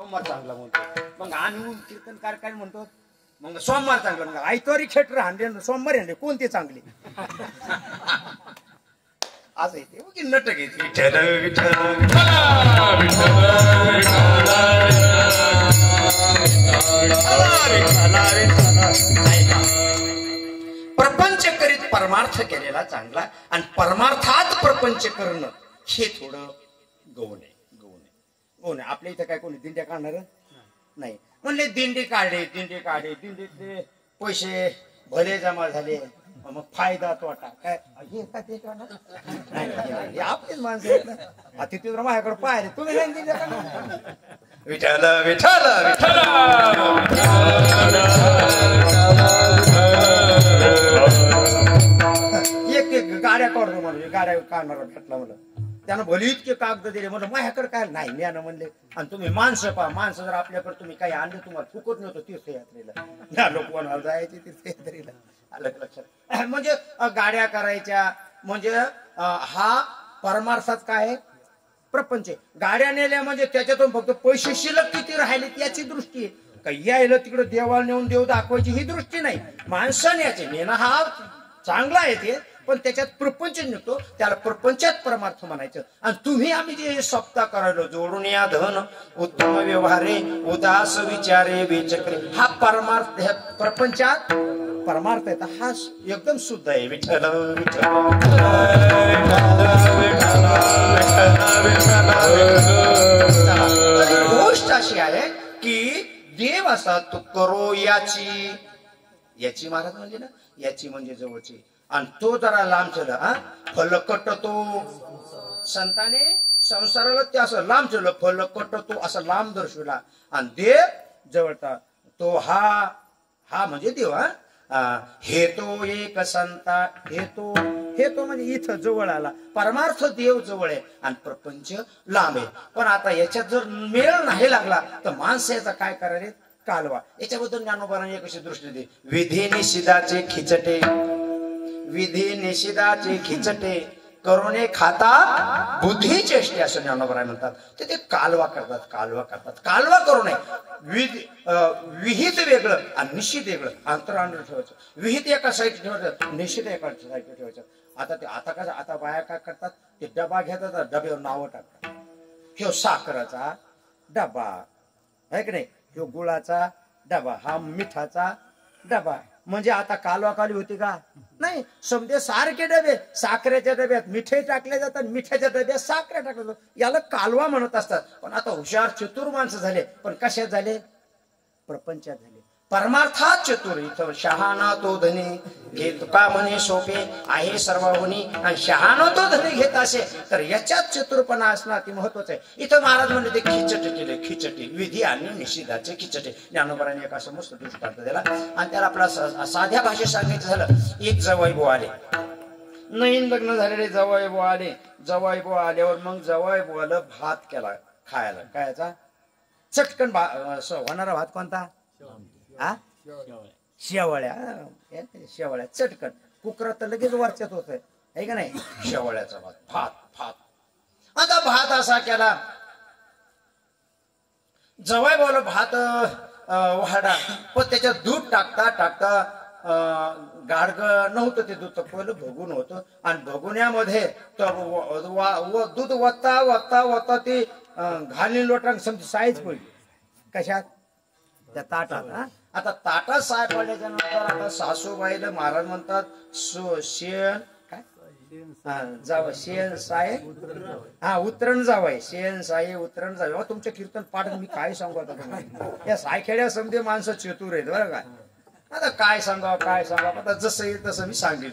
सोमवार चांगला म्हणतो, मग आम्ही कीर्तनकार काय म्हणतो, मग सोमवार चांगला, मग आयतवारी खेटर हाणले सोमवार हाणले कोणते चांगले आज येते की नटक येते. प्रपंच करीत परमार्थ केलेला चांगला, आणि परमार्थात प्रपंच करणं हे थोडं गौण आहे. गौण आहे. आपल्या इथं काय कोणी दिंड्या काढणार नाही, म्हणले दिंडी काढले, दिंडीतले पैसे भले जमा झाले, मग फायदा तोटा काय नाही, आपलीच माणसं आहेत ना. तिथे तर माझ्याकडे पाहिले तुम्ही नाही दिंड्या काढणार. विठ्ठल विठ्ठल एक गाड्या काढतो म्हणून, गाड्या काढणारा भेटला म्हणलं, त्यानं भले इतके कागद दिले, म्हणलं माझ्याकडे काय नाही, मी म्हणले. आणि तुम्ही माणसं पहा, माणसं जर आपल्याकडे तुम्ही काही आणले, तुम्हाला फुकट नव्हतं तीर्थयात्रेला, लोक कोणाला जायचे तीर्थयात्रेला. आलं लक्षात. म्हणजे गाड्या करायच्या म्हणजे हा परमार्थात काय प्रपंच. गाड्या नेल्या म्हणजे त्याच्यातून फक्त पैसे शिल्लक किती राहिले याची दृष्टी आहे, काही यायला तिकडे देवाला नेऊन देव दाखवायची ही दृष्टी नाही. माणसाने याचे नेणं हा चांगला आहे ते, पण त्याच्यात प्रपंच निघतो, त्याला प्रपंचात परमार्थ म्हणायचं. आणि तुम्ही आम्ही जे सप्ताह करायलो, जोडून या धन उत्तम व्यवहारे उदास विचारे विचक्रे, हा परमार्थ, ह्या प्रपंचात परमार्थ आहे, हा एकदम शुद्ध आहे. विठ्ठल गोष्ट अशी आहे की देव असा तो करो याची महाराज म्हणजे ना, याची म्हणजे जवळची, आणि तो जरा लांब चला फलकट, तो संताने संसाराला ते असं लांब चल फलकट, तो असं लांब दर्शवला, आणि देव जवळचा तो हा म्हणजे देव. हे तो एक संता, हे तो म्हणजे इथं जवळ आला, परमार्थ देव जवळ आहे आणि प्रपंच लांब आहे. पण आता याच्यात जर मेळ नाही लागला तर माणसं याचा काय करायला कालवा. याच्याबद्दल ज्ञानोबारांनी कशी दृष्टी दे, विधी निषेधाचे खिचटे करुणे खाता बुद्धी चेष्टे, असं ज्ञानोबराय म्हणतात. ते कालवा करतात. कालवा करू नये. विहित वेगळं आणि निश्चित वेगळं अंतरांतर ठेवायचं. विहित एका साईड ठेवायचं, निश्चित एका साईड ठेवायचं. आता बाया काय करतात, ते डबा घेतात, डब्यावर नावं टाकतात. ह्यो साखराचा डबा आहे की नाही, ह्यो गुळाचा डबा, हा मिठाचा डबा. म्हणजे आता कालवा कालवी होती का नाही, समजे सारखे डबे, साखरेच्या डब्यात मिठे टाकले जातात, मिठाच्या डब्यात साखरे टाकले जातात, याला कालवा म्हणत असतात. पण आता हुशार चतुर माणसं झाले, पण कशात झाले, प्रपंचात झाले, परमार्थात चतुर. इथं शहाणा तो धनी घेत का म्हणे सोपे आहे सर्वहुनी, आणि शहाणा तो धनी घेत असे तर याच्यात चतुरपणा असणं अति महत्वाचं आहे. इथं महाराज म्हणले ते खिचटे केले, खिचटे विधी आणि निषेधाचे खिचटे. ज्ञानोबारांनी एक असं मस्त दृष्टांत दिला, आणि त्याला आपला साध्या भाषेत सांगायचं झालं, एक जवाईबो आले, नवीन लग्न झालेले जवाईबो आले. जवाईबो आल्यावर मग जवाईबोला भात केला खायला, कायचा चटकन होणारा भात कोणता, शेवळ्या चटकन, कुकरात तर लगेच वरच्यात होत आहे का नाही, शेवळ्याचा भात. आता भात असा केला, जवळ बोल भात वाढा, पण त्याच्यात दूध टाकता गाडग नव्हतं, ते दूध पहिलं भगून होतं, आणि भगुन्यामध्ये दूध वत्ता ते घालून लोटा समजा साईज पडली कशात, त्या ताटात. आता ताटात साय पडल्याच्या नंतर आता सासूबाईला महाराज म्हणतात शेण साय उतरण जावाय, शेण साय उतरण जावे. तुमच्या कीर्तन पाठ मी काय सांगू आता तुम्हाला, या सायखेड्या समजे माणसं चतुर आहेत बरं का. आता काय सांगा आता जसं येईल तसं मी सांगेल.